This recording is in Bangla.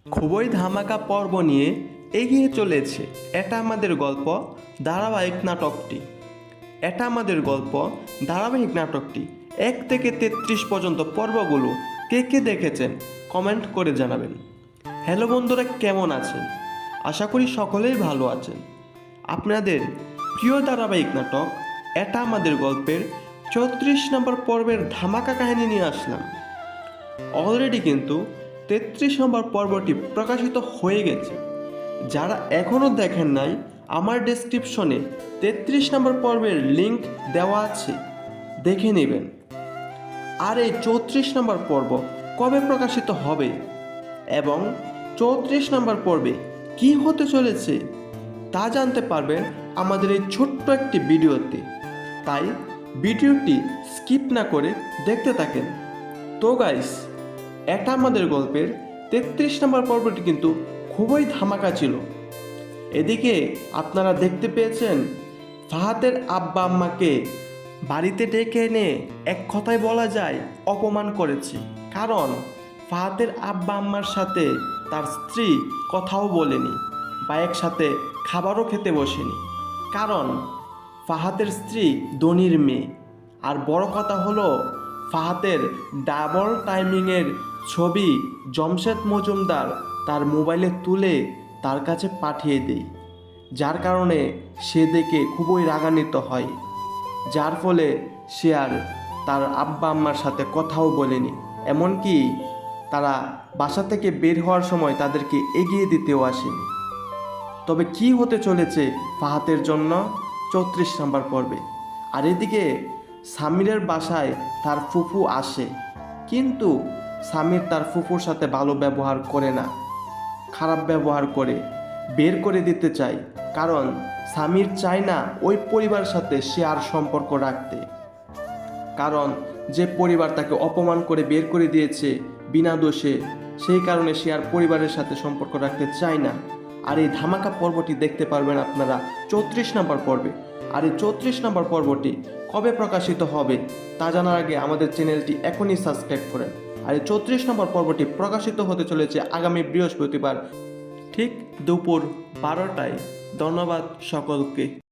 খুবই ধামাকা পর্ব নিয়ে এগিয়ে চলেছে এটা আমাদের গল্প ধারাবাহিক নাটকটি। এটা আমাদের গল্প ধারাবাহিক নাটকটি 1 থেকে 33 পর্যন্ত পর্বগুলো কে কে দেখেছেন কমেন্ট করে জানাবেন। হ্যালো বন্ধুরা, কেমন আছেন? আশা করি সকলেই ভালো আছেন। আপনাদের প্রিয় ধারাবাহিক নাটক এটা আমাদের গল্পের 34 নম্বর পর্বের ধামাকা কাহিনী নিয়ে আসলাম। অলরেডি কিন্তু 33 নম্বর পর্বটি প্রকাশিত হয়ে গেছে। যারা এখনও দেখেন নাই, আমার ডেসক্রিপশনে 33 নম্বর পর্বের লিংক দেওয়া আছে, দেখে নেবেন। আর এই 34 নম্বর পর্ব কবে প্রকাশিত হবে এবং 34 নম্বর পর্বে কি হতে চলেছে তা জানতে পারবেন আমাদের এই ছোট্ট একটি ভিডিওতে। তাই ভিডিওটি স্কিপ না করে দেখতে থাকেন। তো গাইস, এটা আমাদের গল্পের 33 নম্বর পর্বটি কিন্তু খুবই ধামাকা ছিল। এদিকে আপনারা দেখতে পেয়েছেন ফাহাদের আব্বা আম্মাকে বাড়িতে ডেকে এনে এক কথায় বলা যায় অপমান করেছে। কারণ ফাহাদের আব্বা আম্মার সাথে তার স্ত্রী কথাও বলেনি বা একসাথে খাবারও খেতে বসেনি। কারণ ফাহাদের স্ত্রী ধনির মেয়ে। আর বড় কথা হলো, ফাহাদের ডাবল টাইমিংয়ের ছবি জমশেদ মজুমদার তার মোবাইলে তুলে তার কাছে পাঠিয়ে দেয়, যার কারণে সে দেখে খুবই রাগান্বিত হয়। যার ফলে সে আর তার আব্বা আম্মার সাথে কথাও বলেনি, এমনকি তারা বাসা থেকে বের হওয়ার সময় তাদেরকে এগিয়ে দিতেও আসেনি। তবে কি হতে চলেছে ফাহাদের জন্য 34 নম্বর পর্বে? আর এদিকে সামিরের বাসায় তার ফুফু আসে, কিন্তু সামির তার ফুফুর সাথে ভালো ব্যবহার করে না, খারাপ ব্যবহার করে বের করে দিতে চায়। কারণ সামির চায় না ওই পরিবারের সাথে সে আর সম্পর্ক রাখতে। কারণ যে পরিবার তাকে অপমান করে বের করে দিয়েছে বিনা দোষে, সেই কারণে সে আর পরিবারের সাথে সম্পর্ক রাখতে চায় না। আর এই ধামাকা পর্বটি দেখতে পারবেন আপনারা 34 নম্বর পর্বে। আর এই 34 নম্বর পর্বটি কবে প্রকাশিত হবে তা জানার আগে আমাদের চ্যানেলটি এখনই সাবস্ক্রাইব করেন। আর এই 34 নম্বর পর্বটি প্রকাশিত হতে চলেছে আগামী বৃহস্পতিবার ঠিক দুপুর 12টায়। ধন্যবাদ সকলকে।